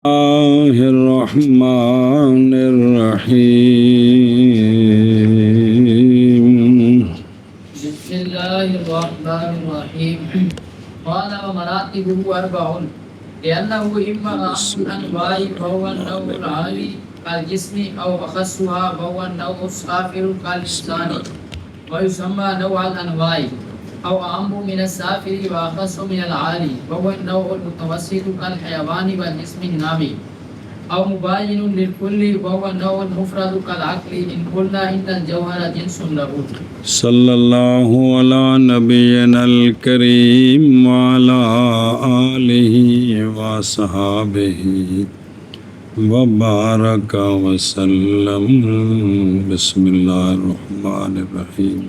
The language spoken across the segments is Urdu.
اللہ الرحمن الرحیم بسم الله الرحمن الرحيم. قال ومراتبه أربع لأنه إما أعم الأنواع فهو النوع العالي كالجسم أو أخصها فهو النوع السافل كالإنسان ويسمى نوع الأنواع أو أعم من السافل وأخص من العالي فهو النوع المتوسط كالحيوان والجسم النامي أو مباين للكل وهو النوع المفرد كالعقل إن قلنا إن الجوهر جنس له. صلی اللہ علی نبینا الکریم وعلی آلہ وصحابہ وبارک وسلم. بسم اللہ الرحمن الرحیم.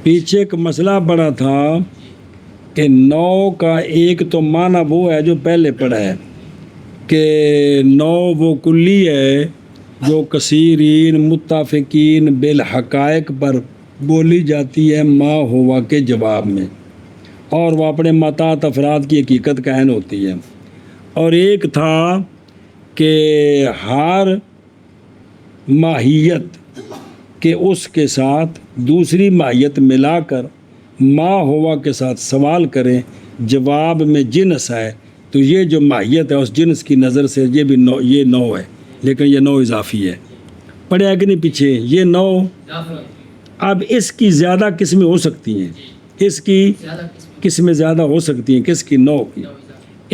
پیچھے ایک مسئلہ پڑا تھا کہ نو کا ایک تو معنی وہ ہے جو پہلے پڑھا ہے کہ نو وہ کلی ہے جو کثیرین متفقین بالحقائق پر بولی جاتی ہے ما ہوا کے جواب میں، اور وہ اپنے متعدد افراد کی حقیقت کا عین ہوتی ہے. اور ایک تھا کہ ہر ماہیت کہ اس کے ساتھ دوسری ماہیت ملا کر ما ہوا کے ساتھ سوال کریں، جواب میں جنس ہے تو یہ جو ماہیت ہے اس جنس کی نظر سے یہ بھی یہ نو ہے، لیکن یہ نو اضافی ہے. پڑھے کہ نہیں پیچھے یہ نو؟ اب اس کی زیادہ قسمیں ہو سکتی ہیں، اس کی قسمیں زیادہ ہو سکتی ہیں، کس کی؟ نو کی.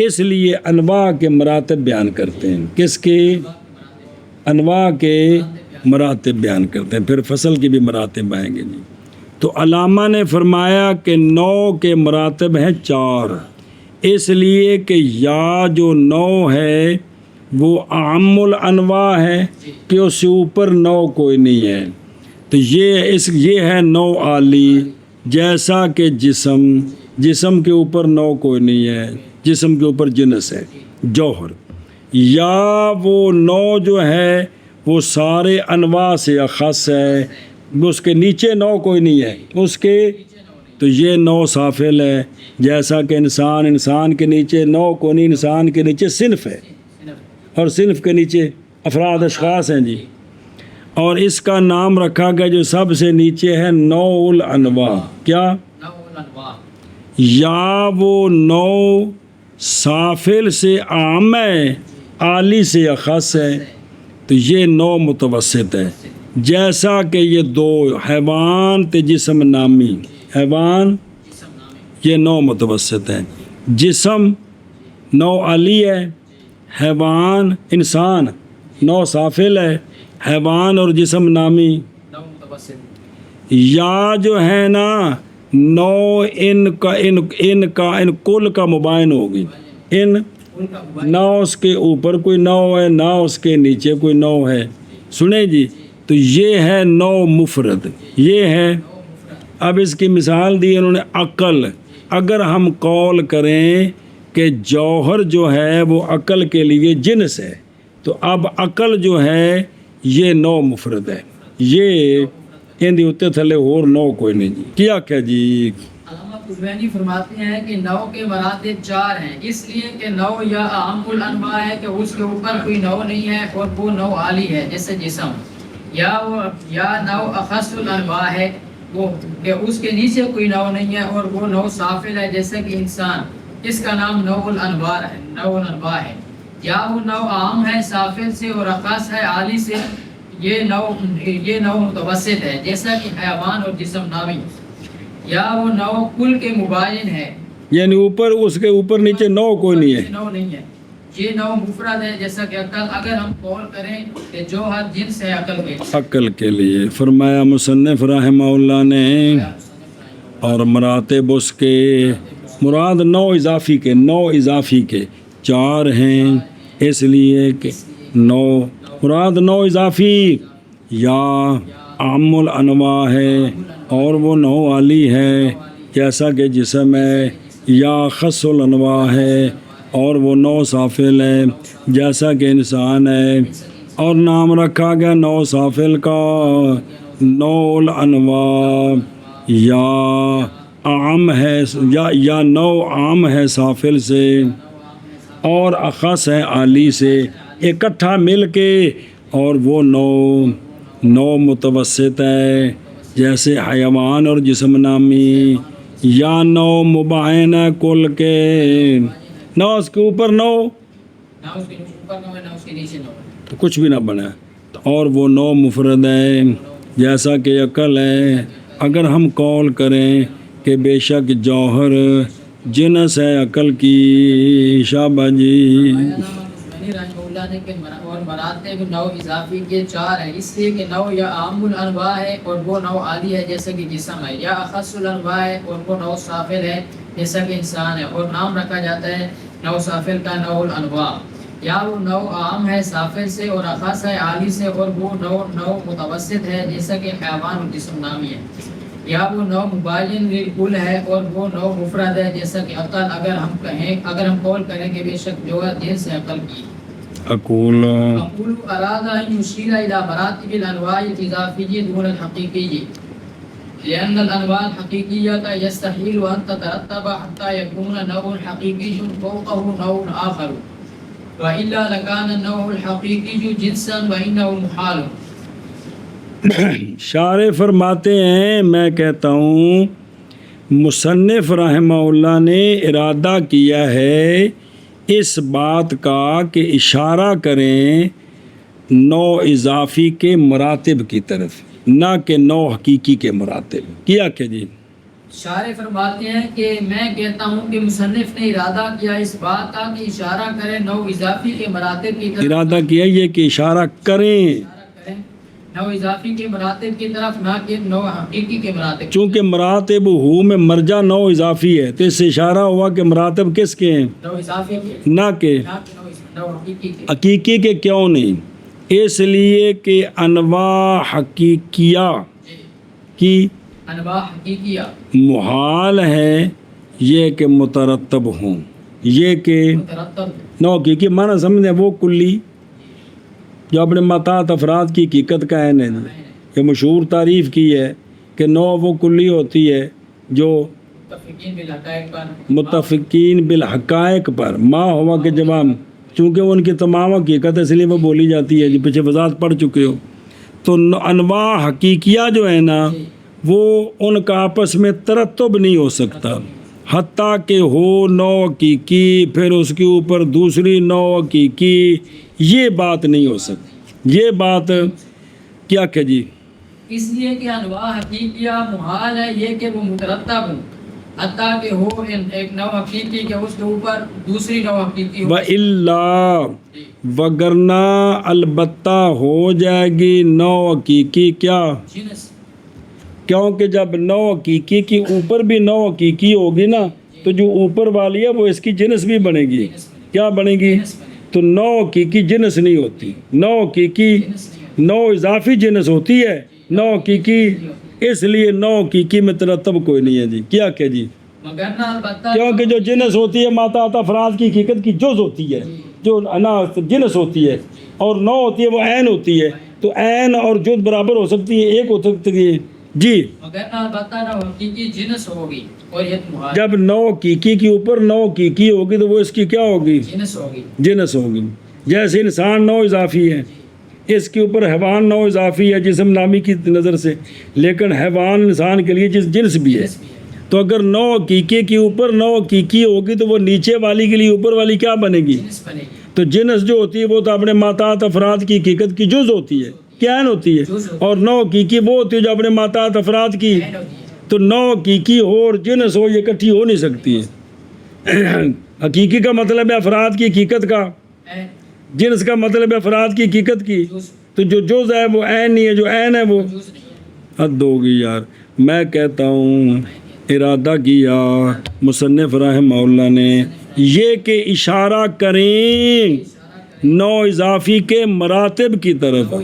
اس لیے انواع کے مراتب بیان کرتے ہیں. کس کے؟ انواع کے مراتب بیان کرتے ہیں. پھر فصل کے بھی مراتب آئیں گے. نہیں تو علامہ نے فرمایا کہ نو کے مراتب ہیں 4، اس لیے کہ یا جو نو ہے وہ اعم الانواع ہے کہ اس سے اوپر نو کوئی نہیں ہے، تو یہ ہے نو عالی، جیسا کہ جسم کے اوپر نو کوئی نہیں ہے، جسم کے اوپر جنس ہے جوہر. یا وہ نو جو ہے وہ سارے انواع سے اخص ہے، اس کے نیچے نو کوئی نہیں ہے اس کے، تو یہ نو سافل ہے. جیسا کہ انسان کے نیچے نو کو نہیں، انسان کے نیچے صنف ہے اور صنف کے نیچے افراد اشخاص ہیں جی. اور اس کا نام رکھا گیا جو سب سے نیچے ہے نوع الانواع. کیا؟ یا وہ نو سافل سے عام ہے، عالی سے اخص ہے، تو یہ نو متوسط ہے. جیسا کہ یہ دو حیوان تے جسم نامی، حیوان یہ نو متوسط ہے، جسم نو عالی ہے، حیوان انسان نو سافل ہے، حیوان اور جسم نامی. یا جو ہے نا نو ان کل کا مبائن ہوگی، ان نہ اس کے اوپر کوئی نو ہے نہ اس کے نیچے کوئی نو ہے. سنیں جی، تو یہ ہے نو مفرد، یہ ہے. اب اس کی مثال دی انہوں نے عقل. اگر ہم قول کریں کہ جوہر جو ہے وہ عقل کے لیے جنس ہے، تو اب عقل جو ہے یہ نو مفرد ہے، یہ ان دی اتے تھلے اور نو کوئی نہیں جی. کیا کہ جی علامہ قزوینی فرماتے ہیں کہ نو کے مراتب 4 ہیں، اس لیے کہ نو یا اعم الانواع ہے کہ اس کے اوپر کوئی نو نہیں ہے اور وہ نو عالی ہے جیسے جسم. یا نو اخص الانواع ہے وہ کہ اس کے نیچے کوئی نو نہیں ہے اور وہ نو سافل ہے جیسے کہ انسان، اس کا نام نوع الانواع ہے. یا وہ نو عام ہے سافل سے اور اخص ہے عالی سے، یہ نو متوسط ہے جیسا کہ حیوان اور جسم نامی. یا وہ نو کل کے مباین ہے، یعنی اوپر اس کے اوپر نیچے نو کوئی نہیں ہے، نو نہیں ہے. یہ نو مفرد ہے جیسا کہ عقل. اگر ہم قول کریں کہ جو ہر جنس ہے عقل کے لیے فرمایا مصنف رحمہ اللہ نے. اور مراتب اس کے مراد نو اضافی کے 4 ہیں، اس لیے کہ مراد نو اضافی یا عام الانواع ہے اور وہ نو عالی ہے جیسا کہ جسم ہے، یا خص الانواع ہے اور وہ نو سافل ہے جیسا کہ انسان ہے. اور نام رکھا گیا نو سافل کا نوع الانواع، یا عام ہے یا نو عام ہے سافل سے، اور اخص ہے عالی سے اکٹھا مل کے، اور وہ نو متوسط ہے جیسے حیوان اور جسم نامی، یا نو مباین ہے کل کے، نہ اس کے اوپر نو نہ اس کے اوپر نو ہے نہ اس کے نیچے نو ہے، تو کچھ بھی نہ بنے، اور وہ نو مفرد ہے جیسا کہ عقل ہے۔ اگر ہم قول کریں کہ بے شک جوہر جنس ہے عقل کی، شابہ جی۔ علامہ عثمانی رحمہ اللہ نے کہ اور مراتب نو اضافی کے 4 ہیں، اس لیے کہ نو یا عام الانواع ہے اور وہ نو عالی ہے جیسا کہ جسم ہے، یا اخص الانواع ہے اور وہ نو سافل ہے جیسا کہ انسان ہے، اور نام رکھا جاتا ہے نو سافل کا نو الانواع، یا وہ نو عام ہے سافل سے اور اخص ہے عالی سے، اور وہ نو متوسط ہے جیسا کہ حیوان اور جسم نامی ہے، یا وہ نو مباین للکل ہے اور وہ نو مفرد ہے جیسا کہ عقل۔ اگر ہم قول کریں کہ بے شک جو ہے جنس ہے عقل کی، اقول اقول اراد ان يشير الى مراتب الانواع الاضافيه دون الحقيقيه، لان الانواع الحقيقيه يستحيل ان تترتب حتى يكون نوع حقيقي فوقه نوع اخر، والا لكان النوع الحقيقي جنسا وانه محال۔ شارح فرماتے ہیں، میں کہتا ہوں مصنف رحمہ اللہ نے ارادہ کیا ہے اس بات کا کہ اشارہ کریں نو اضافی کے مراتب کی طرف، نہ کہ نو حقیقی کے مراتب کیا کہ جی۔ شارح فرماتے ہیں کہ میں کہتا ہوں کہ مصنف نے ارادہ کیا اس بات کا کہ اشارہ کرے نو اضافی کے مراتب کی طرف، ارادہ کیا یہ کہ اشارہ کریں نو اضافی کے مراتب کی طرف، نہ کہ نو حقیقی کے مراتب، چونکہ مراتب ہو میں مرجع نو اضافی ہے تو اس سے اشارہ ہوا کہ مراتب کس کے ہیں، نو اضافی کے، نہ کہ نو حقیقی کے۔ حقیقی کے۔ کیوں نہیں؟ اس لیے کہ انواع حقیقیہ کی انواع حقیقیہ محال ہے یہ کہ مترتب ہوں، یہ کہ مترتب نو حقیقی معنی سمجھیں وہ کلی جو اپنے مطاعت افراد کی حقیقت کا عین ہے، یہ مشہور تعریف کی ہے کہ نو وہ کلی ہوتی ہے جو متفقین بالحقائق پر، متفقین بالحقائق پر ما ہوا کے جواب، چونکہ وہ ان کی تمام حقیقت ہے اس لیے وہ بولی جاتی ہے، جو پیچھے وضاحت پڑھ چکے ہو۔ تو انواع حقیقیہ جو ہے نا وہ ان کا آپس میں ترتب نہیں ہو سکتا حتیٰ کہ ہو نو حقیقی پھر اس کے اوپر دوسری نو حقیقی، یہ بات نہیں ہو سکتی، یہ بات کیا کہ جی۔ اس لیے کہ انواع حقیقیہ محال ہے یہ کہ وہ مترتب ہوں، حتیٰ کہ ہو ایک نو حقیقی کہ اس کے اوپر دوسری نو حقیقی ہو، وَإِلَّا وگرنہ البتہ ہو جائے گی نو حقیقی کیا، جنس، کیونکہ جب نو حقیقی کی اوپر بھی نو حقیقی ہوگی نا تو جو اوپر والی ہے وہ اس کی جنس بھی بنے گی، کیا بنے گی؟ تو نو حقیقی جنس نہیں ہوتی، نو حقیقی نو اضافی جنس ہوتی ہے، نو حقیقی، اس لیے نو حقیقی میں ترتب کوئی نہیں ہے جی، کیا کہ جی، مگر نہ البتہ کیونکہ جو جنس ہوتی ہے ماتحت افراد کی حقیقت کی جز ہوتی ہے، جو نا جنس ہوتی ہے، اور نو ہوتی ہے وہ عین ہوتی ہے، تو عین اور جز برابر ہو سکتی ہے، ایک ہو سکتی ہے جی۔ مگر نہ البتہ نو حقیقی جنس ہوگی اور یہ محال، جب نو حقیقی کے اوپر نو حقیقی ہوگی تو وہ اس کی کیا ہوگی، جنس ہوگی، جنس ہوگی۔ جیسے انسان نو اضافی ہے، اس کے اوپر حیوان نو اضافی ہے جسم نامی کی نظر سے، لیکن حیوان انسان کے لیے جنس بھی ہے، تو اگر نو حقیقی کے اوپر نو حقیقی ہوگی تو وہ نیچے والی کے لیے اوپر والی کیا بنے گی، جنس بنے گی، تو جنس جو ہوتی ہے وہ تو اپنے ماتحت افراد کی حقیقت کی جز ہوتی ہے، کیا عین ہوتی ہے، اور نو حقیقی وہ ہوتی ہے جو اپنے ماتحت افراد کی، عین ہوتی ہے، تو نو حقیقی ہو اور جنس ہو یہ اکٹھی ہو نہیں سکتی ہے۔ حقیقی کا مطلب ہے افراد کی حقیقت کا، عین، جنس کا مطلب ہے افراد کی حقیقت کی، جز، تو جو جز ہے وہ عین نہیں ہے، جو عین ہے وہ جز نہیں ہے۔ حد ہوگی یار۔ میں کہتا ہوں ارادہ کیا مصنف رحمہ اللہ نے یہ کہ اشارہ کریں نو اضافی کے مراتب کی طرف،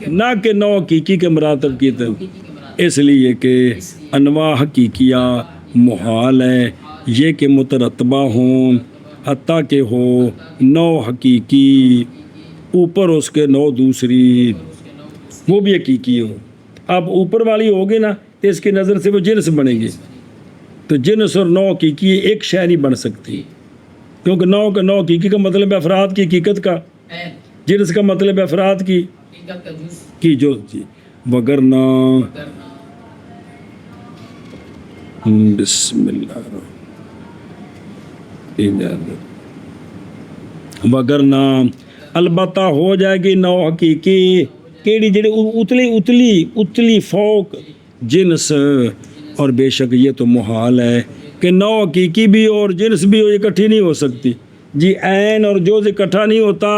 نہ کہ نو حقیقی کے مراتب کی طرف، اس لیے کہ انواع حقیقیہ محال ہے یہ کہ مترتبہ ہوں حتیٰ کہ ہو نو حقیقی اوپر اس کے نو دوسری، وہ بھی حقیقی ہو۔ اب اوپر والی ہوگی نا تو اس کی نظر سے وہ جنس بنے گی، تو جنس اور نو حقیقی ایک شے نہیں بن سکتی، کیونکہ نو کا نو حقیقی کا مطلب ہے افراد کی حقیقت کا، عین جنس کا مطلب ہے افراد کی حقیقت کا جز جو جی وگرنہ کرنا بسم اللہ الرحمن وگرنہ البتہ ہو جائے گی نو حقیقی کیڑی جڑی اتلی فوق جنس، اور بے شک یہ تو محال ہے کہ نو حقیقی بھی اور جنس بھی ہو، اکٹھی نہیں ہو سکتی جی، عین اور جوز اکٹھا نہیں ہوتا،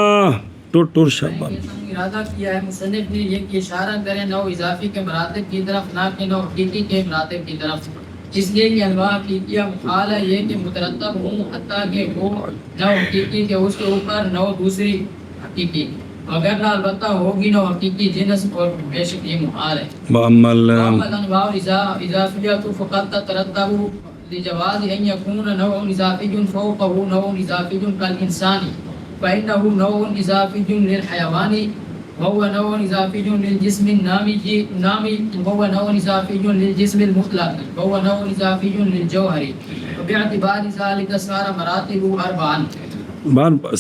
ٹر شبان ارادہ کیا ہے مصنف نے یہ کہ اشارہ کریں نو اضافی کے مراتب کی طرف، نہ کہ نو حقیقی کے مراتب کی طرف، اس لیے کہ انواع حقیقیہ محال ہے یہ کہ مترتب ہوں، حتیٰ کہ وہ نو حقیقی کے اس کے اوپر نو دوسری حقیقی، اگر نہ البتہ ہوگی نو حقیقی جنس، اور بے شک یہ محال ہے۔ بعمل الانواع اضافیہ فقط تترتب لجواز ان يكون نوع اضافی فوقه نوع اضافی كالانسان فانه نوع اضافی للحيوان وهو نوع اضافی للجسم النامي وهو نوع اضافی للجسم المطلق وهو نوع اضافی للجوهر وباعتبار ذلك صار مراتب اربعا۔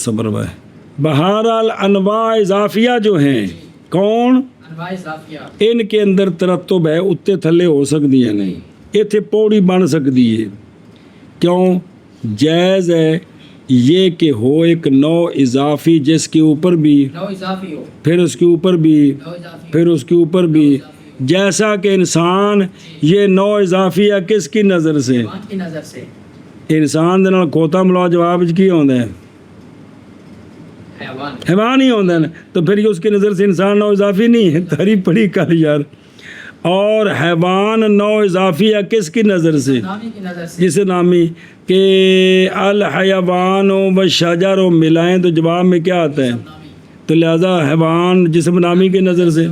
صبر بھائی، بہرحال انواع اضافیہ جو ہیں کون، انواع اضافیہ ان کے اندر ترتب ہے، اتنے تھلے ہو سکتی ہیں نہیں، اتنے پوڑی بن سکتی ہے، کیوں جائز ہے یہ کہ ہو ایک نو اضافی جس کے اوپر بھی، نو اضافی ہو، پھر اس کے اوپر بھی، نو اضافی پھر اس کے اوپر بھی، جیسا کہ انسان یہ نو اضافی ہے کس کی نظر سے، حیوان کی نظر سے، انسان دے نال کھوتا ملا جواب کی ہوندا ہے، حیوان حیوان ہی ہوندا ہے نا، تو پھر یہ اس کی نظر سے انسان نو اضافی نہیں ہے، تعریف پڑھی کل یار، اور حیوان نو اضافی ہے کس کی نظر سے، نامی کی نظر سے، جس نامی کہ الحیوان و شجر و ملائیں تو جواب میں کیا آتا ہے، نامی تو لہذا حیوان جسم نامی کی نظر سے،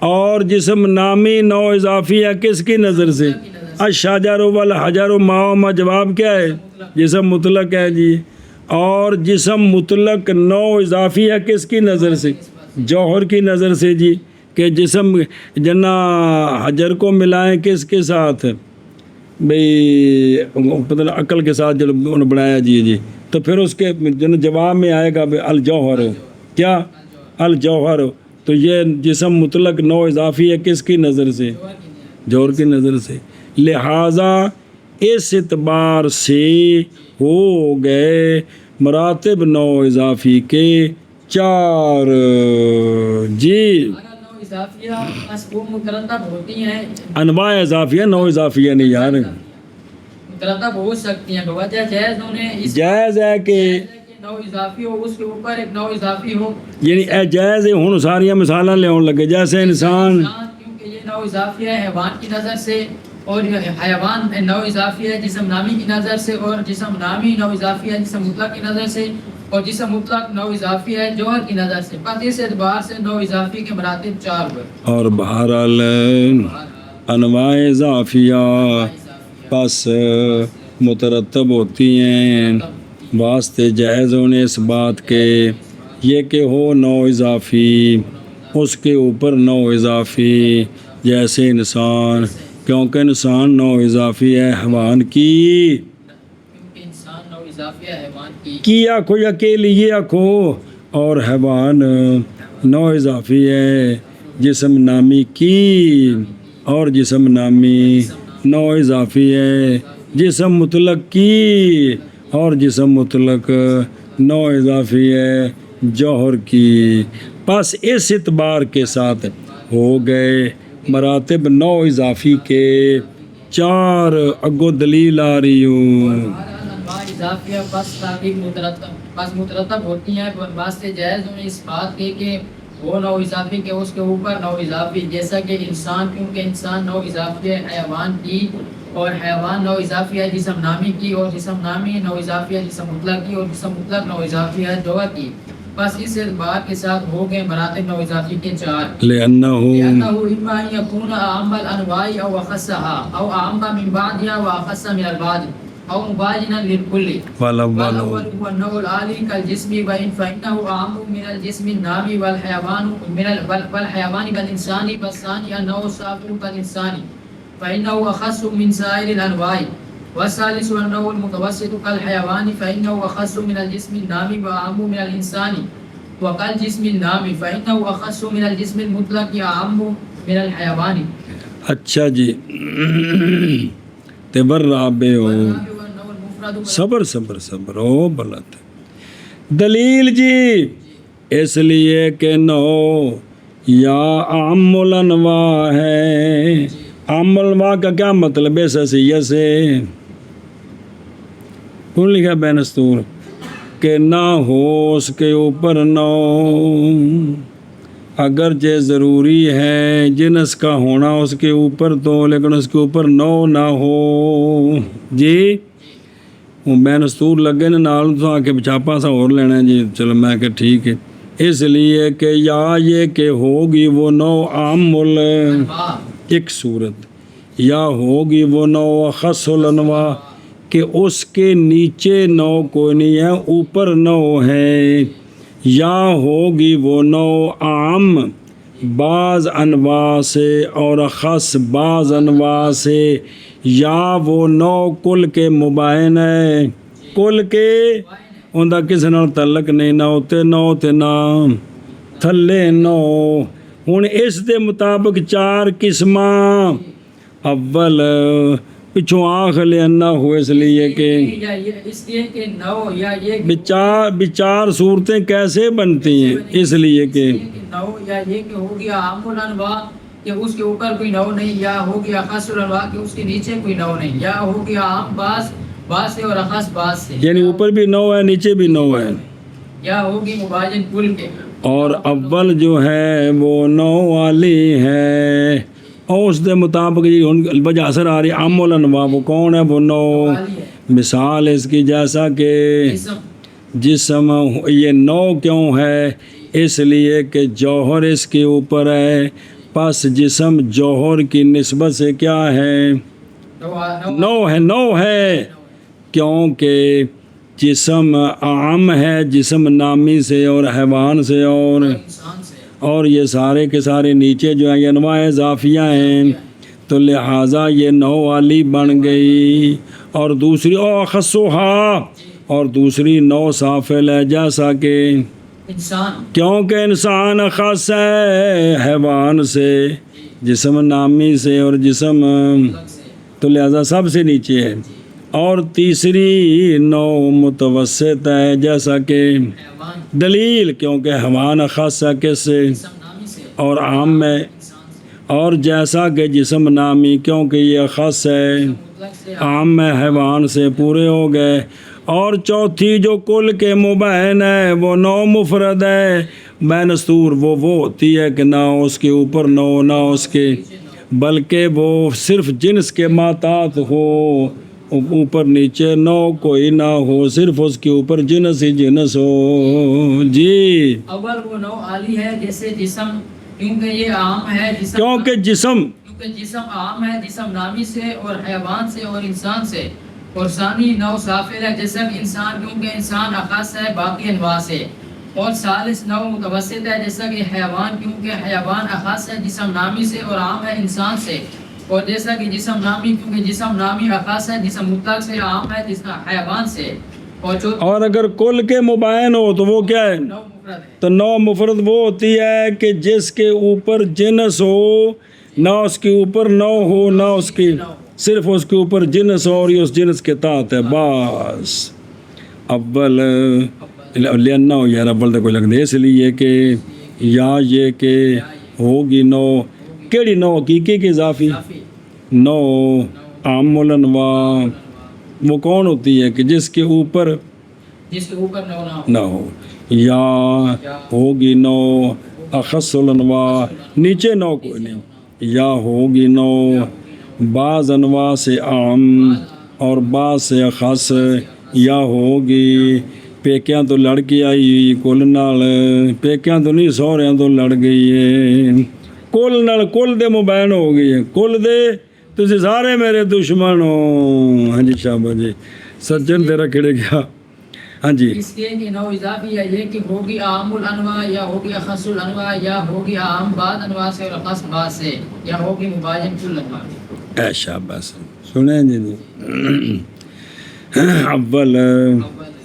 اور جسم نامی نو اضافی ہے کس کی نظر سے، الشجر والحجر ما جواب کیا ہے، جسم مطلق ہے جی، اور جسم مطلق نو اضافی ہے کس کی نظر سے، جوہر کی نظر سے جی، کہ جسم جنا حجر کو ملائیں کس کے ساتھ، بھئی پتہ عقل کے ساتھ جو انہوں نے بنایا جی، تو پھر اس کے جواب میں آئے گا الجوہر، کیا الجوہر، تو یہ جسم مطلق نو اضافی ہے کس کی نظر سے، جوہر کی نظر سے، لہٰذا اس اعتبار سے ہو گئے مراتب نو اضافی کے 4 جی، اگر نو اضافیہ بس وہ مترتب ہوتی ہیں، انواع اضافیہ نو اضافیہ نہیں یار، مترتب ہو سکتی ہیں بوجہ جائز انہیں اس جائز ہے کہ نو اضافی ہو، اس کے اوپر ایک نو اضافی ہو، یعنی اے جائز ہے، ہن ساریاں مثالاں لے لگے، جیسے انسان کیونکہ یہ نو اضافی ہے حیوان کی نظر سے، اور حیوان نو اضافی ہے جسم نامی کی نظر سے، اور جسم نامی نو اضافی ہے جسم مطلق کی نظر سے، اور جسم مطلق نو اضافی ہے جوہر کی نظر سے، پس اس اعتبار سے نو اضافی کے مراتب 4 ہوئے۔ اور بہرحال انواع اضافیہ پس مترتب ہوتی ہیں واسطے جائز ہونے اس بات کے یہ کہ ہو نو اضافی، اس کے اوپر نو اضافی، جیسے انسان، کیونکہ انسان نو اضافی ہے حیوان کی، کیونکہ انسان نو اضافی ہے حیوان کی آنکھو یا کے لیے آنکھو، اور حیوان نو اضافی ہے جسم نامی کی، اور جسم نامی نو اضافی ہے جسم مطلق کی، اور جسم مطلق نو اضافی ہے جوہر کی، پس اس اعتبار کے ساتھ ہو گئے مراتب نو اضافی کے 4 اگو دلیل آ رہی ہوں، انواع اضافیہ بس تحقیق مترتب ہوتی ہیں واسطے جائز ہونے اس بات کے کہ وہ نو اضافی کے اس کے اوپر نو اضافی، جیسا کہ انسان، کیونکہ انسان نو اضافی ہے حیوان کی، اور حیوان نو اضافی ہے جسم نامی کی، اور جسم نامی نو اضافی ہے جسم مطلق کی، اور جسم مطلق نو اضافی ہے جوہر کی، بس اس اعتبار کے ساتھ ہو گئے مراتب نو اضافی کے 4، لأنه لأنه إما أن يكون أعم الأنواع أو أخصها، أو أعم من بعضها وأخص من البعض، أو مباينا للكل، والأول هو النوع العالي كالجسم، فإنه أعم من الجسم النامي والحيوان والإنسان، والثاني النوع السافل كالإنسان فإنه أخص من سائر الأنواع، والثالث أنه المتوسط كالحيوان فإنه أخص من الجسم النامي وأعم من الإنسان وكالجسم النامي فإنه أخص من الجسم المطلق وأعم من الحيوان. اچھا جی تبرابے ہو وأنه المفرد صبر او بلت دلیل جی اس لیے کہ نو یا عام الانواع ہے. عام الانواع کا کیا مطلب ہے؟ حیثیت سے کون لکھا بینستور کہ نہ ہو اس کے اوپر نو، اگرچہ ضروری ہے جنس کا ہونا اس کے اوپر تو، لیکن اس کے اوپر نو نہ ہو. جی وہ بینستور لگے نا نال تو آ کے چھاپا سا اور لینا ہے جی. چلو میں کہ ٹھیک ہے. اس لیے کہ یا یہ کہ ہوگی وہ نو عام ایک صورت، یا ہوگی وہ نو خاص الانواع کہ اس کے نیچے نو کوئی نہیں ہے اوپر نو ہے، یا ہوگی وہ نو عام بعض انواع سے اور خاص بعض انواع سے، یا وہ نو کل کے مبائن ہے، کل کے اندر کسی نال تعلق نہیں، نہ تے نو تے نہ تھلے نو. ہن اس دے مطابق چار قسماں، اول پچھوں آخ لینا ہو اس لیے کہ اس لیے کہ نو یا یہ بچار صورتیں کیسے بنتی ہیں، اس لیے کہ نو یا یہ کہ ہو گیا عام الانواع کہ اس کے اوپر کوئی نو نہیں، یا ہو گیا خاص الانواع کہ اس کے نیچے کوئی نو نہیں، یا ہو گیا عام بعض سے اور خاص بعض سے، یعنی اوپر بھی نو ہے نیچے بھی نو ہے، یا ہوگی مباین کل کے. اور اول جو ہے وہ نو والی ہے، اور اس دے مطابق یہ وجہ اثر آ رہی عام الانواع وہ کون ہے؟ وہ نو. مثال اس کی جیسا کہ جسم، یہ نو کیوں ہے؟ اس لیے کہ جوہر اس کے اوپر ہے، پس جسم جوہر کی نسبت سے کیا ہے؟ نو ہے کیونکہ جسم عام ہے جسم نامی سے اور حیوان سے، اور یہ سارے کے سارے نیچے جو ہیں یہ انواع اضافیہ ہیں، تو لہٰذا یہ نو والی بن گئی. اور دوسری خصوحا، اور دوسری نو صافل ہے جیسا کہ انسان، کیونکہ انسان خاص ہے حیوان سے، جسم نامی سے اور جسم، تو لہذا سب سے نیچے ہے. اور تیسری نو متوسط ہے جیسا کہ دلیل، کیونکہ حیوان خاص ہے کس سے؟ اور عام ہے. اور جیسا کہ جسم نامی کیونکہ یہ خاص ہے عام ہے حیوان سے، پورے ہو گئے. اور چوتھی جو کل کے مبین ہے وہ نو مفرد ہے. بینستور وہ ہوتی ہے کہ نہ اس کے اوپر نو نہ اس کے، بلکہ وہ صرف جنس کے ماتات ہو، اوپر نیچے نو کوئی نہ ہو، صرف اس کے اوپر جنس ہی جنس ہو. جی اول وہ نو عالی ہے جیسے جسم، کیونکہ یہ عام ہے جسم، کیونکہ جسم عام ہے جسم نامی سے اور حیوان سے اور انسان سے. اور ثانی نو صافل ہے جیسا کہ انسان، کیونکہ انسان اخص ہے باقی انواع سے. اور ثالث نو متوسط ہے جیسا کہ حیوان، کیونکہ حیوان اخص ہے جسم نامی سے اور عام ہے انسان سے. اور جیسا کہ جسم نامی، کیونکہ جسم نامی اخص ہے جسم مطلق سے، عام ہے جسم حیوان سے. اور اگر کل کے مبین ہو تو وہ کیا ہے؟ نو مفرد ہے. تو نو مفرد وہ ہوتی ہے کہ جس کے اوپر جنس ہو، نہ اس کے اوپر نو ہو نہ اس کی، صرف اس کے اوپر جنس ہو اور یہ اس جنس کے تحت ہے بس. اول لینا ہو یار اول تو کوئی لگ دے، اس لیے کہ یا یہ کہ ہوگی نو، کیڑی نو حقیقی کی اضافی نو عام الانواع وہ کون ہوتی ہے کہ جس کے اوپر نہ ہو، یا ہوگی نو اخص الانواع نیچے نو کوئی نہیں، یا ہوگی نو بعض انواع سے عام اور بعض سے خاص، یا ہوگی پیکیاں تو لڑکی آئی ہوئی کل نال، پیکیاں تو نہیں سہریاں تو لڑ گئی ہے، کل نال کل دے مبین ہو گئی ہے، کل دے تسی سارے میرے دشمن ہو. ہاں جی شاباش جی سجن تیرا کھڑے گیا. ہاں جی اس لیے کہ نو اضافی ہے یہ کہ ہوگی عام الانواع، یا ہوگی اخص الانواع، یا ہوگی عام بعض انواع سے اور خاص بعض سے، یا ہوگی مباین کل انواع. اے شاباش سنیں جی. اول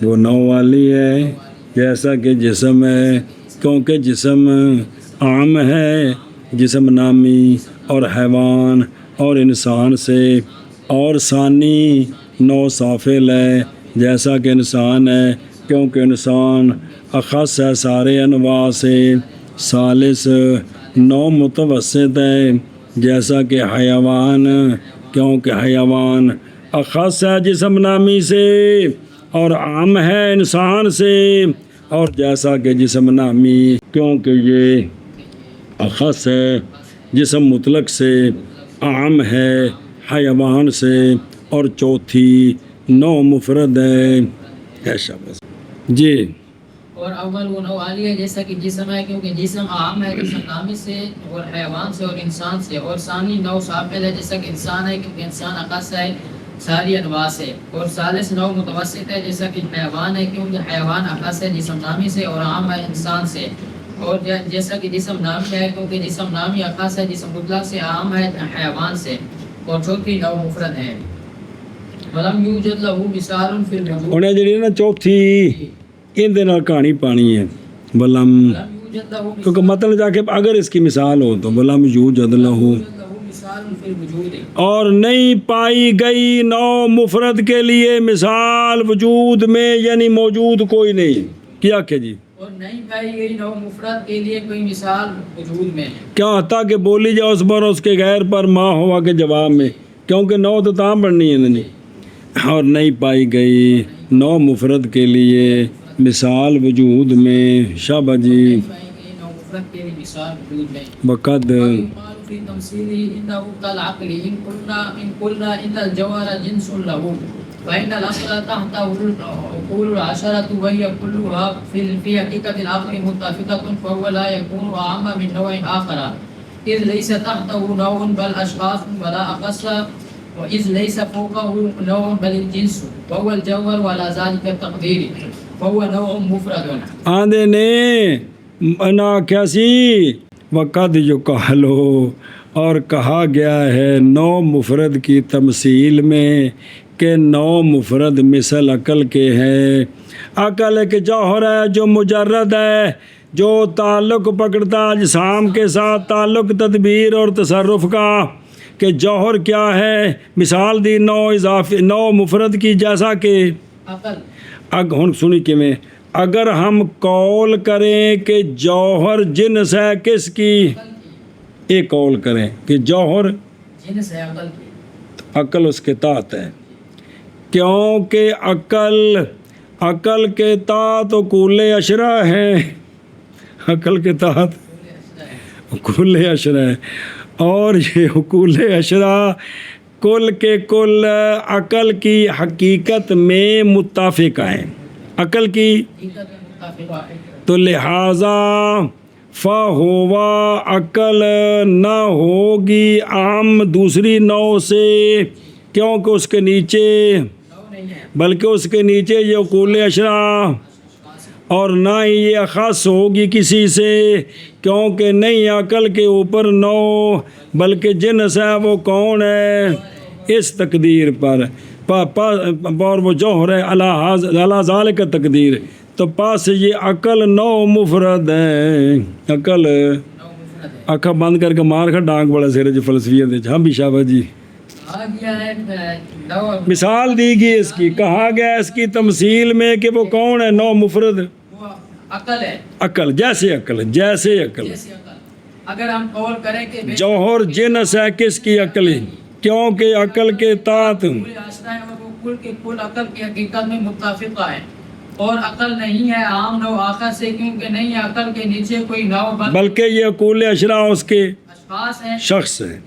وہ نو والی ہے جیسا کہ جسم ہے، کیونکہ جسم عام ہے، جسم نامی اور حیوان اور انسان سے، اور ثانی نو سافل ہے جیسا کہ انسان ہے، کیونکہ انسان اخص ہے سارے انواع سے، ثالث نو متوسط ہے جیسا کہ حیوان، کیونکہ حیوان اخص ہے جسم نامی سے اور عام ہے انسان سے، اور جیسا کہ جسم نامی کیونکہ یہ اخص ہے جسم مطلق سے، عام ہے حیوان سے، اور چوتھی نو مفرد ہے۔ ایسا بس جی۔ اور اول وہ نو عالی ہے جیسا کہ جسم ہے، کیونکہ جسم عام ہے جسم نامی سے اور حیوان سے اور انسان سے، اور ثانی نو سافل ہے جیسا کہ انسان ہے، کیونکہ انسان اخص ہے ساری انواع سے، اور ثالث نو متوسط ہے جیسا کہ حیوان ہے، کیونکہ حیوان اخص ہے جسم نامی سے اور عام ہے انسان سے، اور جیسا کہ جسم نامی ہے، کیونکہ جسم نامی اخص ہے جسم مطلق سے، عام ہے حیوان سے، اور چوتھی نو مفرد ہے۔ وَلَمْ يُوجَدْ لَهُ مِثَالٌ فِي الْوُجُودِ، انہیں جڑی نا چوتھی اندے نال کہانی پانی ہے بلم، لم يوجد له کیونکہ مطلب جا کے اگر اس کی مثال ہو تو بلم یوجد لہو، مثال فی الوجود، اور نہیں پائی گئی نو مفرد کے لیے مثال وجود میں، یعنی موجود کوئی نہیں کیا کہ جی، اور نہیں پائی گئی نو مفرد کے لیے کوئی مثال وجود میں، کیا حتیٰ کہ بولی جائے اس پر اس کے غیر پر ما ہوا کے جواب میں، کیونکہ نو تو تاں بڑھنی ہے نہیں، اور نہیں پائی گئی نو مفرد کے لیے مثال وجود میں، شابہ جی، نہیں پائی گئی نو مفرد کے لیے مثال وجود میں، وقد وَيُقَالُ فِي تَمْثِيلِهِ إِنَّهُ كَالْعَقْلِ إِنْ قُلْنَا إِنَّ الْجَوْهَرَ جِنْسٌ لَهُ فَإِنَّ الْأَصْلَ تَحْتَهُ الْعُقُولُ الْعَشَرَةُ وَهِيَ كُلُّهَا فِي حَقِيقَةِ الْعَقْلِ مُتَّفِقَةٌ فَهُوَ لَا يَكُونُ أَعَمَّ مِنْ نَوْعٍ آخَرَ إِذْ لَيْسَ تَحْتَهُ نَوْعٌ بَلْ أَشْخَاصٌ وَلَا أَخَصَّ وَإِذْ لَيْسَ فَوْقَهُ نَوْعٌ بَلِ الْجِنْسُ وَهُوَ الْجَوْهَرُ وَعَلَى ذَلِكَ التَّقْدِيرِ فَهُوَ نَوْعٌ مُفْرَدٌ۔ آندے نے انا کیسی وقد یقالو، اور کہا گیا ہے نو مفرد کی تمثیل میں کہ نو مفرد مثل عقل کے ہے، عقل ایک جوہر ہے جو مجرد ہے، جو تعلق پکڑتا اجسام کے ساتھ، تعلق تدبیر اور تصرف کا، کہ جوہر کیا ہے، مثال دی نو اضافی نو مفرد کی، جیسا کہ عقل ہن سنی کہ میں اگر ہم قول کریں کہ جوہر جنس ہے کس کی، ایک قول کریں کہ جوہر جنس ہے عقل کی، عقل اس کے تحت ہے، کیونکہ عقل کے تحت عقول اشرا ہے، عقل کے تحت عقول اشرا ہے، اور یہ عقول اشرا کل کے کل عقل کی حقیقت میں متفق ہیں، عقل کی، حقیقت میں متفق ہے، تو لہٰذا فہوا عقل نہ ہوگی عام دوسری نو سے، کیونکہ اس کے نیچے، نو نہیں ہے، بلکہ اس کے نیچے یہ عقول اشرا، اور نہ ہی یہ خاص ہوگی کسی سے، کیونکہ نہیں عقل کے اوپر نو بلکہ جنس ہے، وہ کون ہے، اس تقدیر پر اور وہ جوہر ہے اللہ ذالک تقدیر، تو پاس یہ عقل نو مفرد ہے، عقل نو مفرد ہے، آنکھیں بند کر کے مار کر ڈانگ بڑا سیر جو فلسفیت ہے، ہاں بھی شابہ جی، آ گیا ہے نو مثال دی گئی اس کی، کہا گیا اس کی تمثیل میں کہ وہ کون ہے، نو مفرد وہ عقل ہے، عقل، جیسے عقل، جیسے عقل، جیسے عقل، اگر ہم قول کریں کہ بے جوہر جنس ہے کس کی، عقل، کیونکہ عقل کے تحت، پورے آشنا ہے اور وہ کل کے کل عقل کی حقیقت میں متفقہ ہے، اور عقل نہیں ہے عام نو آخر سے، کیونکہ نہیں ہے عقل کے نیچے کوئی نو بلکہ یہ عقول اشرا اس کے اشخاص ہیں، شخص ہے،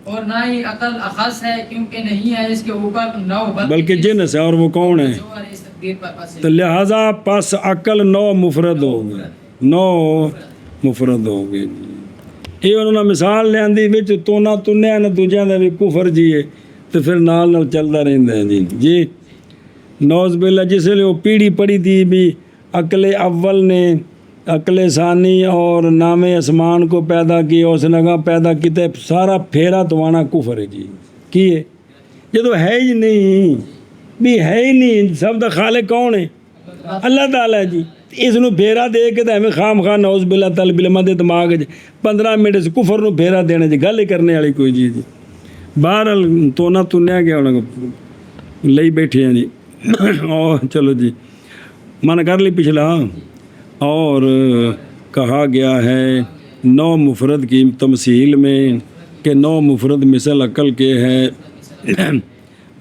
اور نہ ہی عقل اخص ہے، کیونکہ نہیں ہے اس کے اوپر نو بلکہ جنس ہے، اور وہ کون ہے، جو ہے اس تقدیر پر پس تو لہٰذا پس عقل نو مفرد ہوگی، نو مفرد ہوگی، یہ انہوں نے مثال لیندی وچ تونا تنیا نہ دوجیاں دا بھی کفر جیے، تو پھر نال نال چلتا رہتا ہے جی، نوز باللہ، جس لئے وہ پیڑھی پڑھی تھی بھی عقل اول نے عقل ثانی اور نام اسمان کو پیدا کیا، اس نے کہا پیدا کیتے، سارا پھیرا توانا کفر ہے جی، کی ہے یہ تو ہے ہی نہیں، بھی ہے ہی نہیں، سب دا خالق کون ہے؟ اللہ تعالیٰ ہے جی۔ اس نو پھیرا دے کے تو ہمیں خام خواہ نعوذ باللہ تعالی باللہ دے دماغ 15 منٹ سے کفر نو پھیرا دینے جی، گل ہی کرنے والی کوئی جی جی۔ بہرحال تونا تنیا گیا ہونا لئی بیٹھے ہیں جی۔ اور چلو جی من کر لی پچھلا۔ اور کہا گیا ہے 9 مفرد کی تمثیل میں کہ 9 مفرد مثل عقل کے ہے۔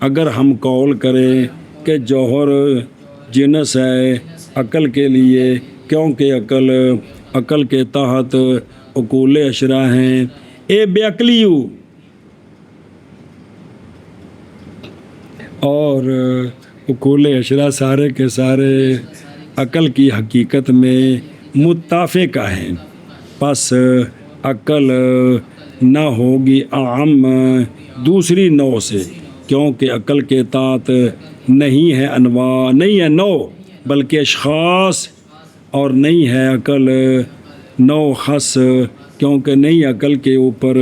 اگر ہم قول کریں کہ جوہر جنس ہے عقل کے لیے، کیونکہ عقل کے تحت عقول اشرا ہیں، اے بے عقلیو، اور عقول اشرا سارے کے سارے عقل کی حقیقت میں متفقہ ہیں، پس عقل نہ ہوگی عام دوسری نوع سے، کیونکہ عقل کے تحت نہیں ہے انواع، نہیں ہے نوع بلکہ اشخاص، اور نہیں ہے عقل نوع خاص، کیونکہ نہیں عقل کے اوپر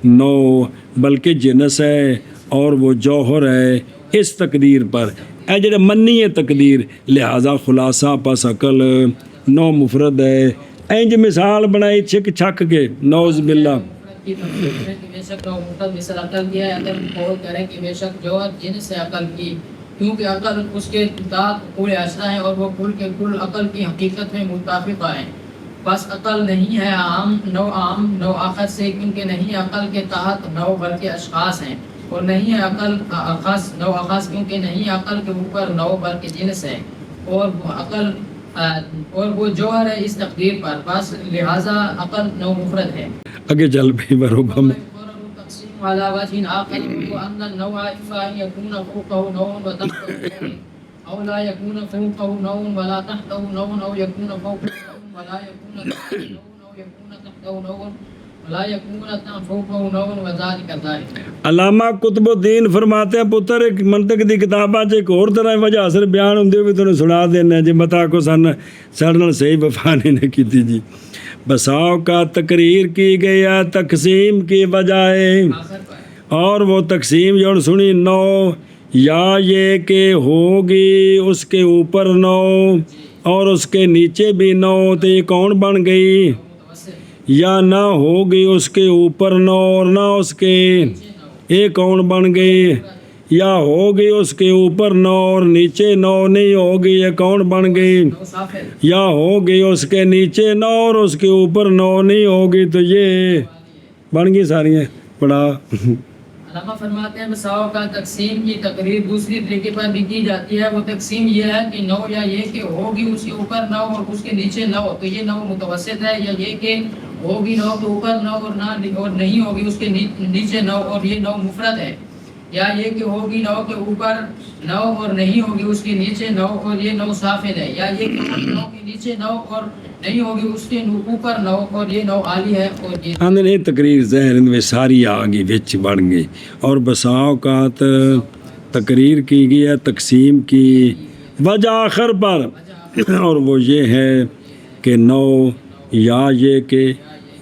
نوع بلکہ جنس ہے، اور وہ جوہر ہے اس تقدیر پر، اے جڑے منی ہے تقدیر، لہذا خلاصہ پس عقل 9 مفرد ہے۔ اینج مثال بنائی چھک چھک کے نعوذ باللہ۔ کی تفسیر ہے کہ بے شک نو مفرد مثل عقل کیا ہے، اگر قول کریں کہ بے شک جوہر جنس ہے عقل کی، کیونکہ عقل اس کے تحت کل اشیاء ہیں، اور وہ کل کے کل عقل کی حقیقت میں متفقہ ہیں، بس عقل نہیں ہے عام نو آخر سے، کیونکہ نہیں عقل کے تحت نو بلکہ اشخاص ہیں، اور نہیں ہے عقل خاص نو خاص، کیونکہ نہیں عقل کے اوپر نو بلکہ جنس ہے، اور وہ عقل اور وہ جوہر ہے اس تقدیر پر، بس لہذا عقل نو مفرد ہے۔ اگے چل پی بروبا میں تقسیم على وجه آخر وأن النوع إما أن يكون فوقه نوع وتحته نوع، أو لا يكون فوقه نوع ولا تحته نوع، أو يكون فوقه نوع ولا يكون تحته نوع، أو يكون تحته نوع ولا يكون فوقه نوع، وذلك ذلك۔ علامہ قطب الدین فرماتے ہیں پتر ایک منطق دی کتاباں چ ایک اور طرح وجہ اثر بیان ہوندے بھی تانوں سنا دینا جی، بتا کو سن نال صحیح وفا نہیں کیتی جی۔ بساؤ کا تقریر کی گئی ہے تقسیم کی بجائے، اور وہ تقسیم جو سنی 9، یا یہ کہ ہوگی اس کے اوپر 9 اور اس کے نیچے بھی 9، تو یہ کون بن گئی؟ یا نہ ہوگی اس کے اوپر 9 اور نہ اس کے، یہ کون بن گئی؟ یا ہوگی اس کے اوپر 9 اور نیچے 9 نہیں ہوگی، یہ کون بن گئی؟ یا ہوگی اس کے نیچے 9 اور اس کے اوپر 9 نہیں ہوگی، تو یہ بن گئی ساری ہیں پڑھا۔ علامہ فرماتے ہیں مساو کا تقسیم کی تقریر دوسری طریقے پر بھی کی جاتی ہے، وہ تقسیم یہ ہے کہ 9 یا یہ کہ ہوگی اس کے اوپر 9 اور اس کے نیچے 9، تو یہ 9 متوسط ہے، یا یہ کہ ہوگی 9 کے اوپر 9 اور نہیں ہوگی اس کے نیچے 9، اور یہ 9 مفرد ہے، یا یہ کہ ہوگی 9 کے اوپر 9 اور نہیں ہوگی اس کے نیچے 9، اور یہ 9 صافل ہے، یا یہ کہ 9 کے نیچے 9 اور نہیں ہوگی اس کے اوپر 9، اور یہ 9 عالی ہے، اور یہ اندر یہ تقریر ذہن میں ساری آگی وچ بن گئی، اور بسا اوقات تقریر کی گئی ہے تقسیم کی وجہ آخر پر، اور وہ یہ ہے کہ 9 یا یہ کہ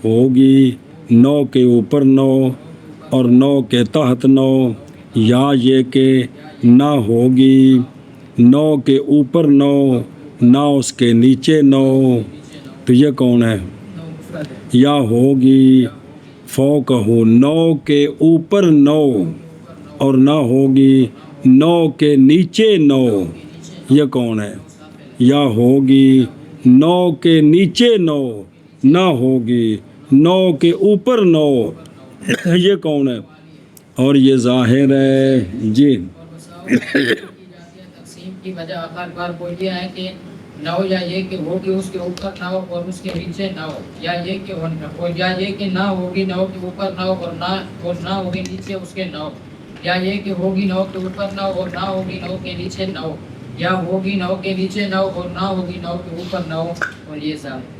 ہوگی 9 کے اوپر 9 اور 9 کے تحت 9، یا یہ کہ نہ ہوگی 9 کے اوپر 9 نہ اس کے نیچے 9، تو یہ کون ہے؟ یا ہوگی فوقہ 9 کے اوپر 9 اور نہ ہوگی 9 کے نیچے 9، یہ کون ہے؟ یا ہوگی 9 کے نیچے 9 نہ ہوگی 9 کے اوپر 9، یہ کون ہے؟ اور یہ ظاہر ہے جی۔ تقسیم کی وجہ آخر پر وہ یہ ہے کہ 9 یا یہ کہ ہوگی اس کے اوپر 9 اور اس کے نیچے 9، یا یہ کہ نہ ہوگی 9 کے اوپر 9 اور نہ ہوگی نیچے اس کے 9، یا یہ کہ ہوگی 9 کے اوپر 9 اور نہ ہوگی 9 کے نیچے 9، یا ہوگی 9 کے نیچے 9 اور نہ ہوگی 9 کے اوپر 9، اور یہ سب